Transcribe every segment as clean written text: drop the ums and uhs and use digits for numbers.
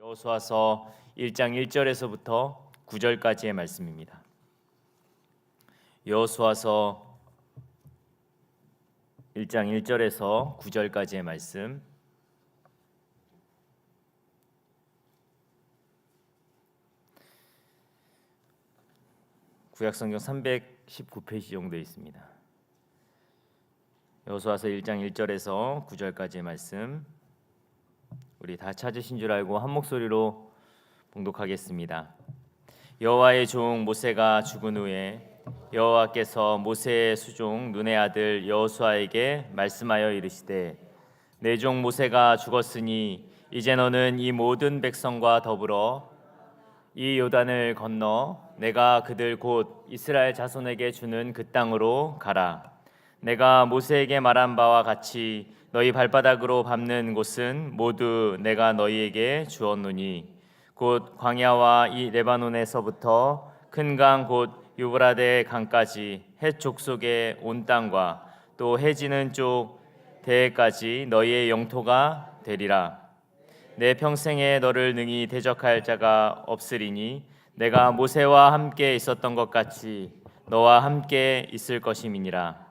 여호수아서 1장 1절에서부터 9절까지의 말씀입니다. 여호수아서 1장 1절에서 9절까지의 말씀. 구약성경 319페이지 정도 있습니다. 여호수아서 1장 1절에서 9절까지의 말씀. 우리 다 찾으신 줄 알고 한 목소리로 봉독하겠습니다. 여호와의 종 모세가 죽은 후에 여호와께서 모세의 수종 눈의 아들 여호수아에게 말씀하여 이르시되 내 종 모세가 죽었으니 이제 너는 이 모든 백성과 더불어 이 요단을 건너 내가 그들 곧 이스라엘 자손에게 주는 그 땅으로 가라. 내가 모세에게 말한 바와 같이 너희 발바닥으로 밟는 곳은 모두 내가 너희에게 주었노니 곧 광야와 이 레바논에서부터 큰 강 곧 유브라데 강까지 해 족속의 온 땅과 또 해 지는 쪽 대해까지 너희의 영토가 되리라. 내 평생에 너를 능히 대적할 자가 없으리니 내가 모세와 함께 있었던 것 같이 너와 함께 있을 것임이니라.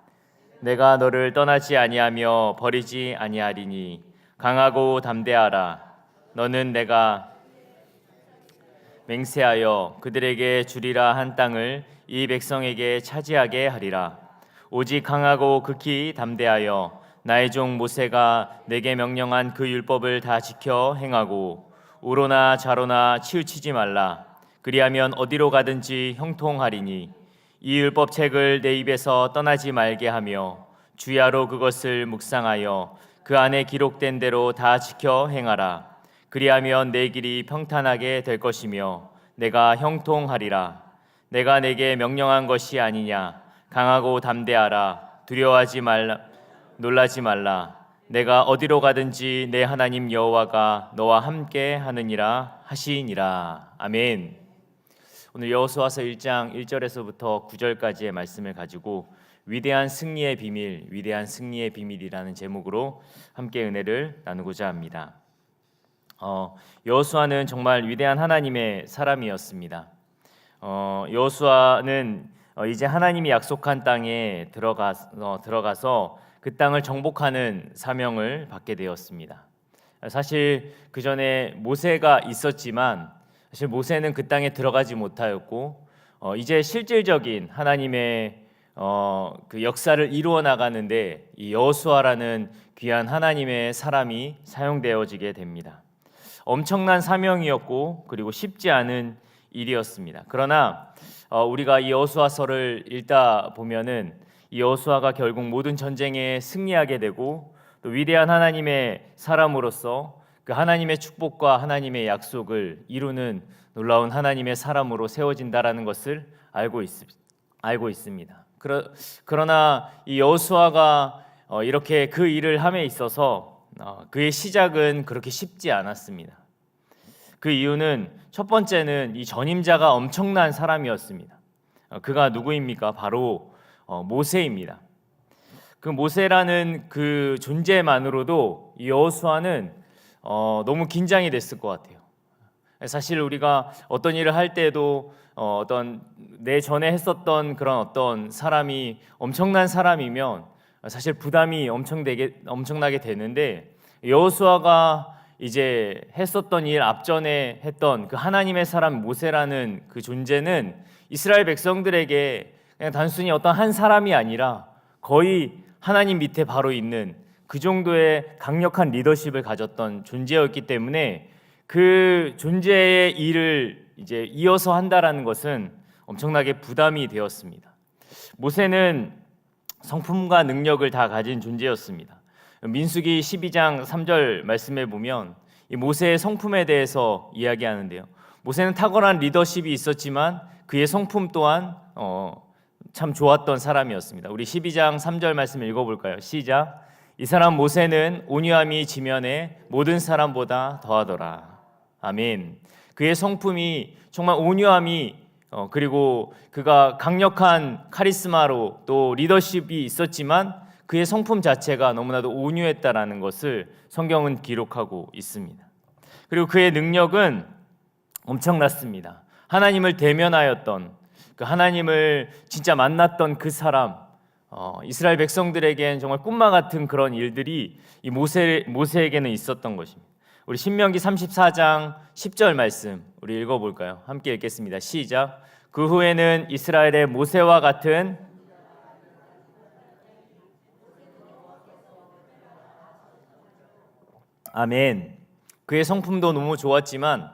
내가 너를 떠나지 아니하며 버리지 아니하리니 강하고 담대하라. 너는 내가 맹세하여 그들에게 주리라 한 땅을 이 백성에게 차지하게 하리라. 오직 강하고 극히 담대하여 나의 종 모세가 내게 명령한 그 율법을 다 지켜 행하고 우로나 좌로나 치우치지 말라. 그리하면 어디로 가든지 형통하리니 이 율법책을 내 입에서 떠나지 말게 하며 주야로 그것을 묵상하여 그 안에 기록된 대로 다 지켜 행하라. 그리하면 내 길이 평탄하게 될 것이며 내가 형통하리라. 내가 내게 명령한 것이 아니냐. 강하고 담대하라. 두려워하지 말라. 놀라지 말라. 내가 어디로 가든지 내 하나님 여호와가 너와 함께 하느니라 하시니라. 아멘. 오늘 여호수아서 1장 1절에서부터 9절까지의 말씀을 가지고 위대한 승리의 비밀, 위대한 승리의 비밀이라는 제목으로 함께 은혜를 나누고자 합니다. 여호수아는 정말 위대한 하나님의 사람이었습니다. 여호수아는 이제 하나님이 약속한 땅에 들어가서 그 땅을 정복하는 사명을 받게 되었습니다. 사실 그 전에 모세가 있었지만 사실 모세는 그 땅에 들어가지 못하였고 이제 실질적인 하나님의 그 역사를 이루어 나가는데 이 여호수아라는 귀한 하나님의 사람이 사용되어지게 됩니다. 엄청난 사명이었고 그리고 쉽지 않은 일이었습니다. 그러나 우리가 이 여호수아서를 읽다 보면은 이 여호수아가 결국 모든 전쟁에 승리하게 되고 또 위대한 하나님의 사람으로서 그 하나님의 축복과 하나님의 약속을 이루는 놀라운 하나님의 사람으로 세워진다라는 것을 알고 있습니다. 그러나 이 여호수아가 이렇게 그 일을 함에 있어서 그의 시작은 그렇게 쉽지 않았습니다. 그 이유는 첫 번째는 이 전임자가 엄청난 사람이었습니다. 그가 누구입니까? 바로 모세입니다. 그 모세라는 그 존재만으로도 이 여호수아는 너무 긴장이 됐을 것 같아요. 사실 우리가 어떤 일을 할 때도 어떤 내 전에 했었던 그런 어떤 사람이 엄청난 사람이면 사실 부담이 엄청나게 되는데 여호수아가 이제 했었던 일 앞전에 했던 그 하나님의 사람 모세라는 그 존재는 이스라엘 백성들에게 그냥 단순히 어떤 한 사람이 아니라 거의 하나님 밑에 바로 있는 그 정도의 강력한 리더십을 가졌던 존재였기 때문에 그 존재의 일을 이제 이어서 한다라는 것은 엄청나게 부담이 되었습니다. 모세는 성품과 능력을 다 가진 존재였습니다. 민수기 12장 3절 말씀에 보면 이 모세의 성품에 대해서 이야기하는데요. 모세는 탁월한 리더십이 있었지만 그의 성품 또한 참 좋았던 사람이었습니다. 우리 12장 3절 말씀 읽어볼까요? 시작. 이 사람 모세는 온유함이 지면에 모든 사람보다 더하더라. 아멘. 그의 성품이 정말 온유함이 그리고 그가 강력한 카리스마로 또 리더십이 있었지만 그의 성품 자체가 너무나도 온유했다라는 것을 성경은 기록하고 있습니다. 그리고 그의 능력은 엄청났습니다. 하나님을 대면하였던, 그 하나님을 진짜 만났던 그 사람, 이스라엘 백성들에겐 정말 꿈과 같은 그런 일들이 이 모세에게는 있었던 것입니다. 우리 신명기 34장 10절 말씀 우리 읽어볼까요? 함께 읽겠습니다. 시작. 그 후에는 이스라엘의 모세와 같은 아멘. 그의 성품도 너무 좋았지만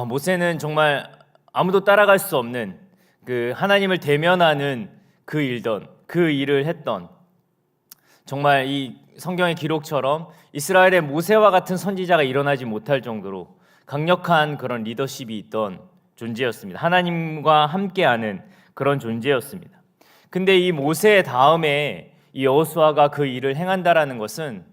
모세는 정말 아무도 따라갈 수 없는 그 하나님을 대면하는 그 일을 했던, 정말 이 성경의 기록처럼 이스라엘의 모세와 같은 선지자가 일어나지 못할 정도로 강력한 그런 리더십이 있던 존재였습니다. 하나님과 함께하는 그런 존재였습니다. 근데 이 모세 다음에 이 여호수아가 그 일을 행한다라는 것은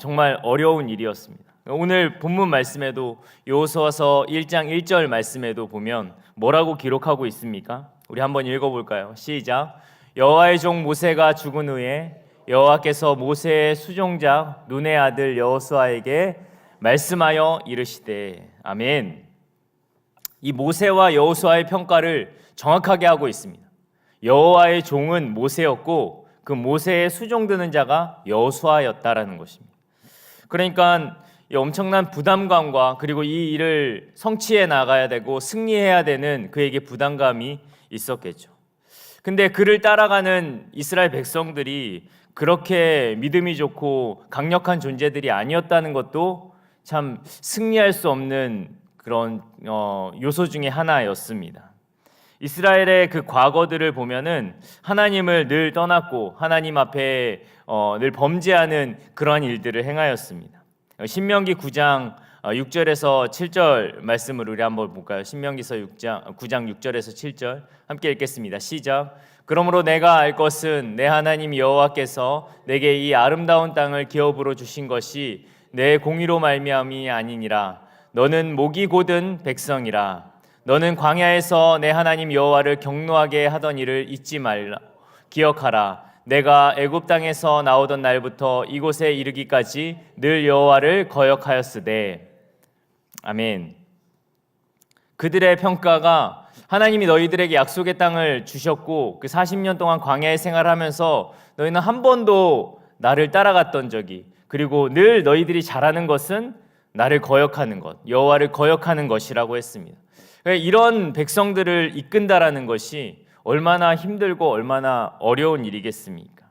정말 어려운 일이었습니다. 오늘 본문 말씀에도 여호수아서 1장 1절 말씀에도 보면 뭐라고 기록하고 있습니까? 우리 한번 읽어볼까요? 시작. 여호와의 종 모세가 죽은 후에 여호와께서 모세의 수종자 눈의 아들 여호수아에게 말씀하여 이르시되. 아멘. 이 모세와 여호수아의 평가를 정확하게 하고 있습니다. 여호와의 종은 모세였고 그 모세의 수종드는 자가 여호수아였다라는 것입니다. 그러니까 이 엄청난 부담감과 그리고 이 일을 성취해 나가야 되고 승리해야 되는 그에게 부담감이 있었겠죠. 근데 그를 따라가는 이스라엘 백성들이 그렇게 믿음이 좋고 강력한 존재들이 아니었다는 것도 참 승리할 수 없는 그런 요소 중에 하나였습니다. 이스라엘의 그 과거들을 보면은 하나님을 늘 떠났고 하나님 앞에 늘 범죄하는 그러한 일들을 행하였습니다. 신명기 9장 6절에서 7절 말씀을 우리 한번 볼까요? 신명기서 9장 6절에서 7절 함께 읽겠습니다. 시작. 그러므로 내가 알 것은 내 하나님 여호와께서 내게 이 아름다운 땅을 기업으로 주신 것이 내 공의로 말미암이 아니니라. 너는 목이 곧은 백성이라. 너는 광야에서 내 하나님 여호와를 경노하게 하던 일을 잊지 말라. 기억하라. 내가 애굽 땅에서 나오던 날부터 이곳에 이르기까지 늘 여호와를 거역하였으되. 아멘. 그들의 평가가 하나님이 너희들에게 약속의 땅을 주셨고 그 40년 동안 광야의 생활을 하면서 너희는 한 번도 나를 따라갔던 적이, 그리고 늘 너희들이 잘하는 것은 나를 거역하는 것, 여호와를 거역하는 것이라고 했습니다. 이런 백성들을 이끈다라는 것이 얼마나 힘들고 얼마나 어려운 일이겠습니까?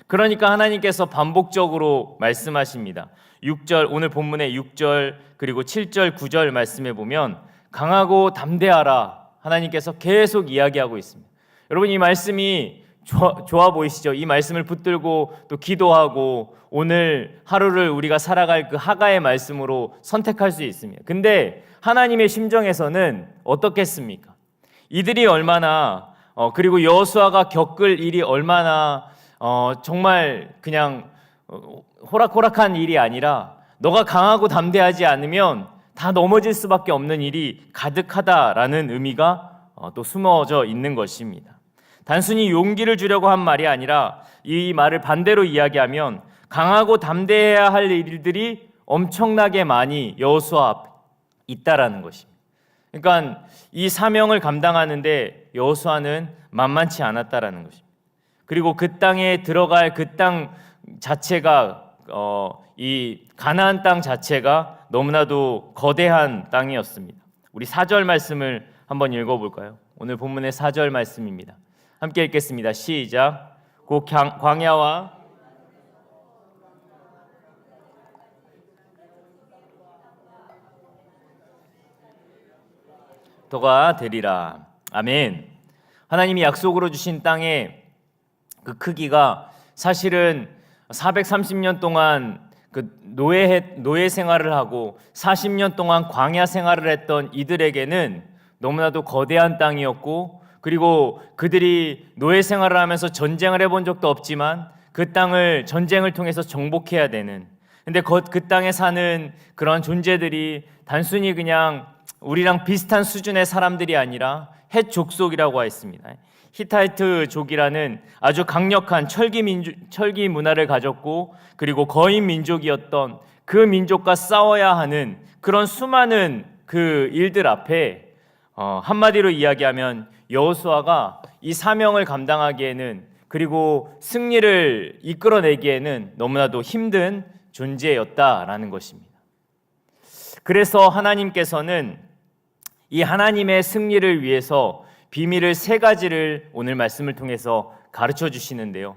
그러니까 하나님께서 반복적으로 말씀하십니다. 6절, 오늘 본문의 6절 그리고 7절 9절 말씀에 보면 강하고 담대하라 하나님께서 계속 이야기하고 있습니다. 여러분, 이 말씀이 좋아 보이시죠? 이 말씀을 붙들고 또 기도하고 오늘 하루를 우리가 살아갈 그 하가의 말씀으로 선택할 수 있습니다. 근데 하나님의 심정에서는 어떻겠습니까? 이들이 얼마나 그리고 여호수아가 겪을 일이 얼마나 정말 그냥 호락호락한 일이 아니라 너가 강하고 담대하지 않으면 다 넘어질 수밖에 없는 일이 가득하다라는 의미가 또 숨어져 있는 것입니다. 단순히 용기를 주려고 한 말이 아니라 이 말을 반대로 이야기하면 강하고 담대해야 할 일들이 엄청나게 많이 여호수아 앞에 있다라는 것입니다. 그러니까 이 사명을 감당하는데 여호수아는 만만치 않았다라는 것입니다. 그리고 그 땅에 들어갈 그 땅 자체가 이 가나안 땅 자체가 너무나도 거대한 땅이었습니다. 우리 4절 말씀을 한번 읽어볼까요? 오늘 본문의 4절 말씀입니다. 함께 읽겠습니다. 시작. 곧 광야와 도가 되리라. 아멘. 하나님이 약속으로 주신 땅의 그 크기가 사실은 430년 동안 그 노예 생활을 하고 40년 동안 광야 생활을 했던 이들에게는 너무나도 거대한 땅이었고, 그리고 그들이 노예 생활을 하면서 전쟁을 해본 적도 없지만 그 땅을 전쟁을 통해서 정복해야 되는, 근데 그 땅에 사는 그런 존재들이 단순히 그냥 우리랑 비슷한 수준의 사람들이 아니라 헷 족속이라고 했습니다. 히타이트족이라는 아주 강력한 철기 문화를 가졌고 그리고 거인 민족이었던 그 민족과 싸워야 하는 그런 수많은 그 일들 앞에 한마디로 이야기하면 여호수아가 이 사명을 감당하기에는 그리고 승리를 이끌어내기에는 너무나도 힘든 존재였다라는 것입니다. 그래서 하나님께서는 이 하나님의 승리를 위해서 비밀을 세 가지를 오늘 말씀을 통해서 가르쳐 주시는데요.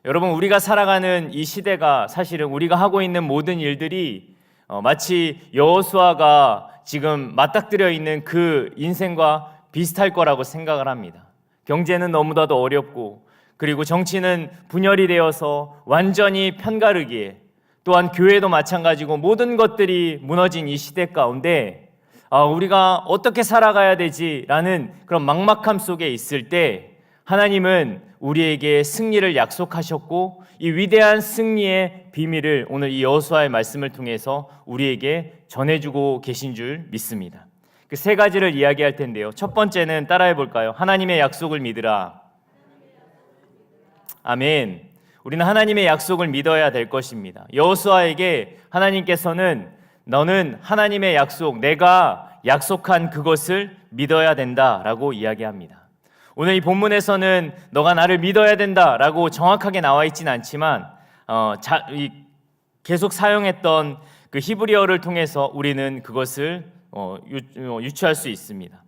여러분, 우리가 살아가는 이 시대가 사실은 우리가 하고 있는 모든 일들이 마치 여호수아가 지금 맞닥뜨려 있는 그 인생과 비슷할 거라고 생각을 합니다. 경제는 너무나도 어렵고 그리고 정치는 분열이 되어서 완전히 편가르기에 또한 교회도 마찬가지고 모든 것들이 무너진 이 시대 가운데 우리가 어떻게 살아가야 되지라는 그런 막막함 속에 있을 때 하나님은 우리에게 승리를 약속하셨고 이 위대한 승리의 비밀을 오늘 이 여호수아의 말씀을 통해서 우리에게 전해주고 계신 줄 믿습니다. 그 세 가지를 이야기할 텐데요. 첫 번째는 따라해 볼까요? 하나님의 약속을 믿으라. 아멘. 우리는 하나님의 약속을 믿어야 될 것입니다. 여호수아에게 하나님께서는 너는 하나님의 약속, 내가 약속한 그것을 믿어야 된다라고 이야기합니다. 오늘 이 본문에서는 너가 나를 믿어야 된다라고 정확하게 나와 있진 않지만 계속 사용했던 그 히브리어를 통해서 우리는 그것을 유추할 수 있습니다.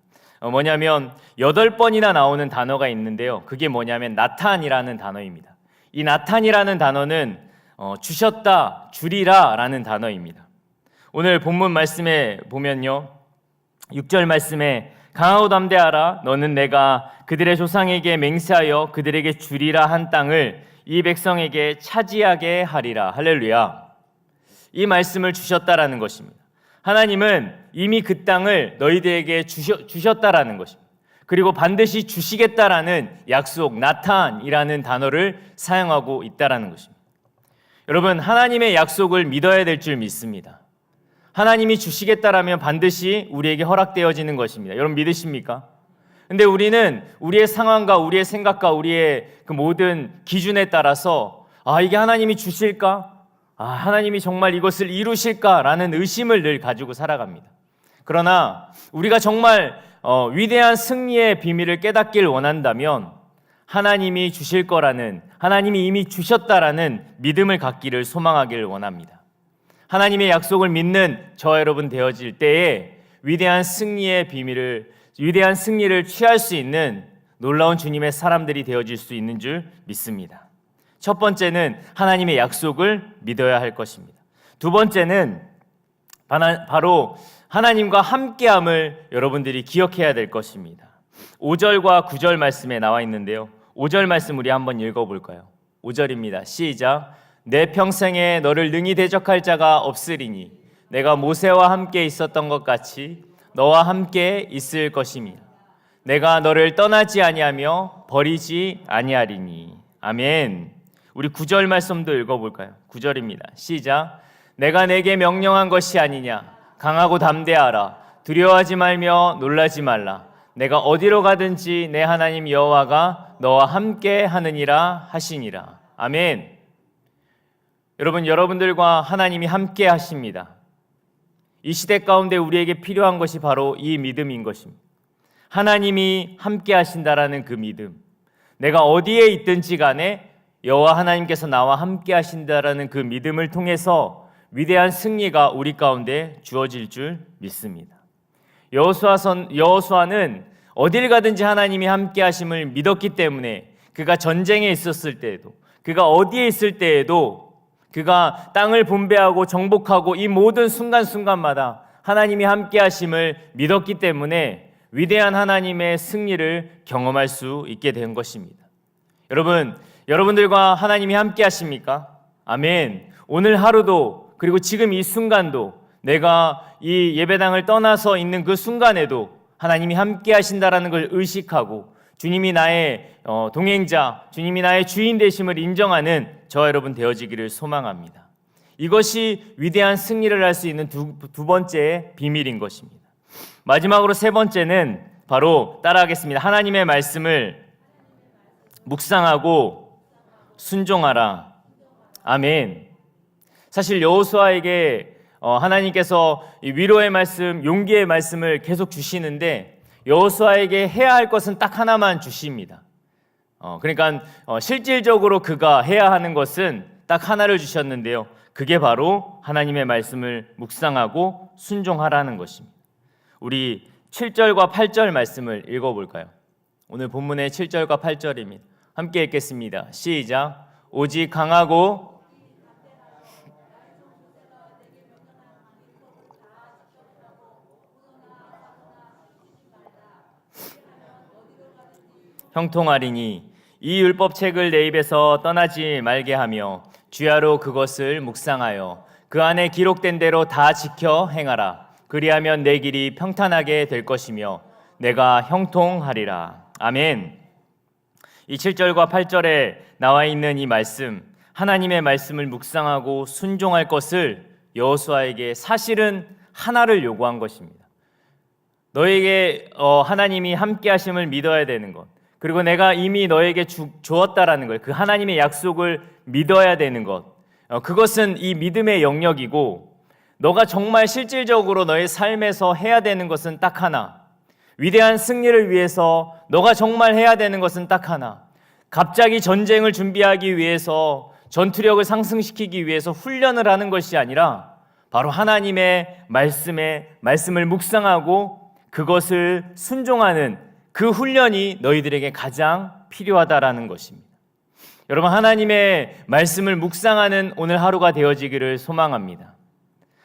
뭐냐면 8번이나 나오는 단어가 있는데요. 그게 뭐냐면 나탄이라는 단어입니다. 이 나탄이라는 단어는 주셨다, 주리라 라는 단어입니다. 오늘 본문 말씀에 보면요, 6절 말씀에 강하고 담대하라. 너는 내가 그들의 조상에게 맹세하여 그들에게 주리라 한 땅을 이 백성에게 차지하게 하리라. 할렐루야. 이 말씀을 주셨다라는 것입니다. 하나님은 이미 그 땅을 너희들에게 주셨다라는 것입니다. 그리고 반드시 주시겠다라는 약속, 나탄이라는 단어를 사용하고 있다라는 것입니다. 여러분, 하나님의 약속을 믿어야 될 줄 믿습니다. 하나님이 주시겠다라면 반드시 우리에게 허락되어지는 것입니다. 여러분 믿으십니까? 근데 우리는 우리의 상황과 우리의 생각과 우리의 그 모든 기준에 따라서 이게 하나님이 주실까? 하나님이 정말 이것을 이루실까라는 의심을 늘 가지고 살아갑니다. 그러나 우리가 정말 위대한 승리의 비밀을 깨닫길 원한다면 하나님이 주실 거라는, 하나님이 이미 주셨다라는 믿음을 갖기를 소망하길 원합니다. 하나님의 약속을 믿는 저와 여러분 되어질 때에 위대한 승리의 비밀을, 위대한 승리를 취할 수 있는 놀라운 주님의 사람들이 되어질 수 있는 줄 믿습니다. 첫 번째는 하나님의 약속을 믿어야 할 것입니다. 두 번째는 바로 하나님과 함께함을 여러분들이 기억해야 될 것입니다. 5절과 9절 말씀에 나와 있는데요. 5절 말씀 우리 한번 읽어볼까요? 5절입니다. 시작. 내 평생에 너를 능히 대적할 자가 없으리니 내가 모세와 함께 있었던 것 같이 너와 함께 있을 것이며 내가 너를 떠나지 아니하며 버리지 아니하리니. 아멘. 우리 9절 말씀도 읽어볼까요? 9절입니다. 시작. 내가 내게 명령한 것이 아니냐. 강하고 담대하라. 두려워하지 말며 놀라지 말라. 내가 어디로 가든지 내 하나님 여호와가 너와 함께 하느니라 하시니라. 아멘. 여러분, 여러분들과 하나님이 함께 하십니다. 이 시대 가운데 우리에게 필요한 것이 바로 이 믿음인 것입니다. 하나님이 함께 하신다라는 그 믿음. 내가 어디에 있든지 간에 여호와 하나님께서 나와 함께 하신다라는 그 믿음을 통해서 위대한 승리가 우리 가운데 주어질 줄 믿습니다. 여호수아는 어딜 가든지 하나님이 함께 하심을 믿었기 때문에 그가 전쟁에 있었을 때에도, 그가 어디에 있을 때에도, 그가 땅을 분배하고 정복하고 이 모든 순간순간마다 하나님이 함께 하심을 믿었기 때문에 위대한 하나님의 승리를 경험할 수 있게 된 것입니다. 여러분들과 하나님이 함께 하십니까? 아멘. 오늘 하루도, 그리고 지금 이 순간도, 내가 이 예배당을 떠나서 있는 그 순간에도 하나님이 함께 하신다라는 걸 의식하고 주님이 나의 동행자, 주님이 나의 주인 되심을 인정하는 저와 여러분 되어지기를 소망합니다. 이것이 위대한 승리를 할 수 있는 두 번째의 비밀인 것입니다. 마지막으로 세 번째는 바로 따라하겠습니다. 하나님의 말씀을 묵상하고 순종하라. 아멘. 사실 여호수아에게 하나님께서 이 위로의 말씀, 용기의 말씀을 계속 주시는데 여호수아에게 해야 할 것은 딱 하나만 주십니다. 그러니까 실질적으로 그가 해야 하는 것은 딱 하나를 주셨는데요. 그게 바로 하나님의 말씀을 묵상하고 순종하라는 것입니다. 우리 7절과 8절 말씀을 읽어볼까요? 오늘 본문의 7절과 8절입니다. 함께 읽겠습니다. 시작. 오직 강하고 형통하리니 이 율법책을 내 입에서 떠나지 말게 하며 주야로 그것을 묵상하여 그 안에 기록된 대로 다 지켜 행하라. 그리하면 내 길이 평탄하게 될 것이며 내가 형통하리라. 아멘. 이 7절과 8절에 나와 있는 이 말씀, 하나님의 말씀을 묵상하고 순종할 것을 여호수아에게 사실은 하나를 요구한 것입니다. 너에게 하나님이 함께 하심을 믿어야 되는 것, 그리고 내가 이미 너에게 주었다라는 것, 그 하나님의 약속을 믿어야 되는 것, 그것은 이 믿음의 영역이고, 너가 정말 실질적으로 너의 삶에서 해야 되는 것은 딱 하나, 위대한 승리를 위해서 너가 정말 해야 되는 것은 딱 하나, 갑자기 전쟁을 준비하기 위해서, 전투력을 상승시키기 위해서 훈련을 하는 것이 아니라 바로 하나님의 말씀을 묵상하고 그것을 순종하는 그 훈련이 너희들에게 가장 필요하다라는 것입니다. 여러분, 하나님의 말씀을 묵상하는 오늘 하루가 되어지기를 소망합니다.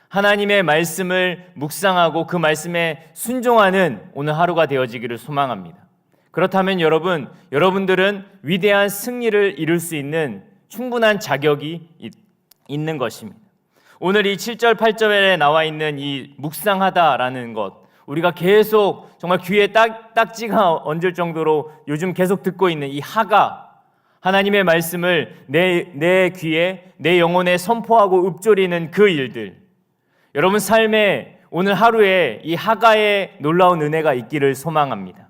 하나님의 말씀을 묵상하고 그 말씀에 순종하는 오늘 하루가 되어지기를 소망합니다. 그렇다면 여러분들은 위대한 승리를 이룰 수 있는 충분한 자격이 있는 것입니다. 오늘 이 7절 8절에 나와 있는 이 묵상하다라는 것, 우리가 계속 정말 귀에 딱지가 얹을 정도로 요즘 계속 듣고 있는 이 하가, 하나님의 말씀을 내 귀에, 내 영혼에 선포하고 읊조리는 그 일들, 여러분 삶에 오늘 하루에 이 하가의 놀라운 은혜가 있기를 소망합니다.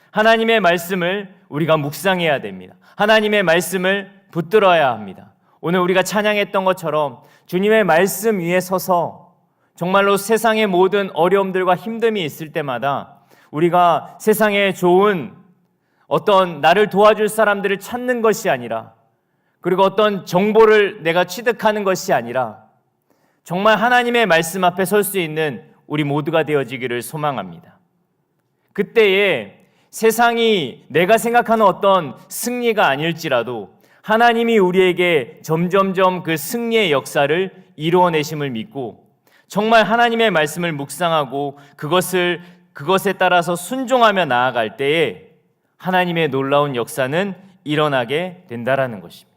하나님의 말씀을 우리가 묵상해야 됩니다. 하나님의 말씀을 붙들어야 합니다. 오늘 우리가 찬양했던 것처럼 주님의 말씀 위에 서서 정말로 세상의 모든 어려움들과 힘듦이 있을 때마다 우리가 세상에 좋은 어떤 나를 도와줄 사람들을 찾는 것이 아니라, 그리고 어떤 정보를 내가 취득하는 것이 아니라 정말 하나님의 말씀 앞에 설 수 있는 우리 모두가 되어지기를 소망합니다. 그때에 세상이 내가 생각하는 어떤 승리가 아닐지라도 하나님이 우리에게 점점점 그 승리의 역사를 이루어내심을 믿고 정말 하나님의 말씀을 묵상하고 그것에 따라서 순종하며 나아갈 때에 하나님의 놀라운 역사는 일어나게 된다라는 것입니다.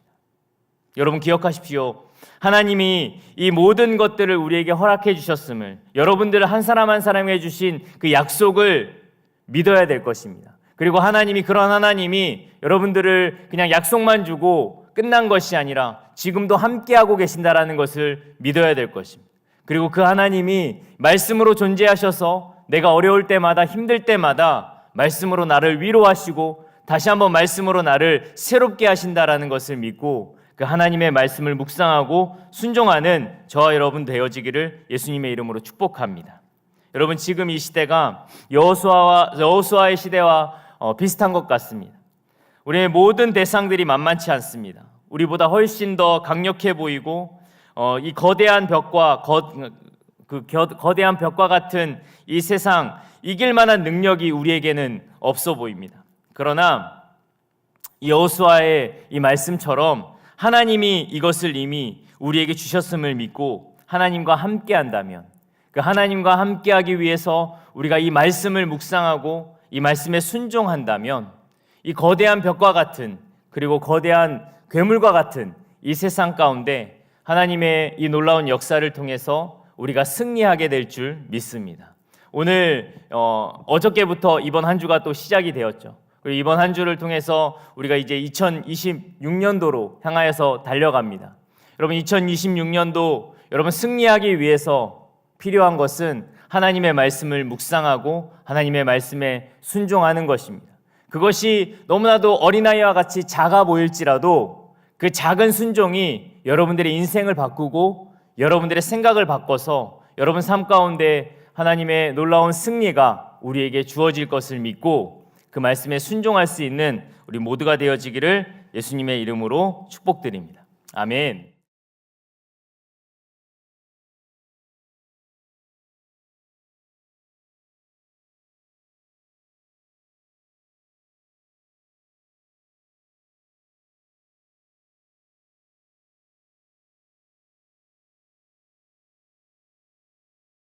여러분 기억하십시오. 하나님이 이 모든 것들을 우리에게 허락해 주셨음을, 여러분들 한 사람 한 사람에게 주신 그 약속을 믿어야 될 것입니다. 그리고 그런 하나님이 여러분들을 그냥 약속만 주고 끝난 것이 아니라 지금도 함께하고 계신다라는 것을 믿어야 될 것입니다. 그리고 그 하나님이 말씀으로 존재하셔서 내가 어려울 때마다, 힘들 때마다 말씀으로 나를 위로하시고 다시 한번 말씀으로 나를 새롭게 하신다라는 것을 믿고 그 하나님의 말씀을 묵상하고 순종하는 저와 여러분 되어지기를 예수님의 이름으로 축복합니다. 여러분, 지금 이 시대가 여호수아의 시대와 비슷한 것 같습니다. 우리의 모든 대상들이 만만치 않습니다. 우리보다 훨씬 더 강력해 보이고 이 거대한 벽과 거대한 벽과 같은 이 세상, 이길 만한 능력이 우리에게는 없어 보입니다. 그러나 이 여호수아의 이 말씀처럼 하나님이 이것을 이미 우리에게 주셨음을 믿고 하나님과 함께한다면, 그 하나님과 함께하기 위해서 우리가 이 말씀을 묵상하고 이 말씀에 순종한다면 이 거대한 벽과 같은, 그리고 거대한 괴물과 같은 이 세상 가운데 하나님의 이 놀라운 역사를 통해서 우리가 승리하게 될 줄 믿습니다. 오늘 어저께부터 이번 한 주가 또 시작이 되었죠. 그리고 이번 한 주를 통해서 우리가 이제 2026년도로 향하여서 달려갑니다. 여러분, 2026년도 여러분 승리하기 위해서 필요한 것은 하나님의 말씀을 묵상하고 하나님의 말씀에 순종하는 것입니다. 그것이 너무나도 어린아이와 같이 작아 보일지라도 그 작은 순종이 여러분들의 인생을 바꾸고 여러분들의 생각을 바꿔서 여러분 삶 가운데 하나님의 놀라운 승리가 우리에게 주어질 것을 믿고 그 말씀에 순종할 수 있는 우리 모두가 되어지기를 예수님의 이름으로 축복드립니다. 아멘.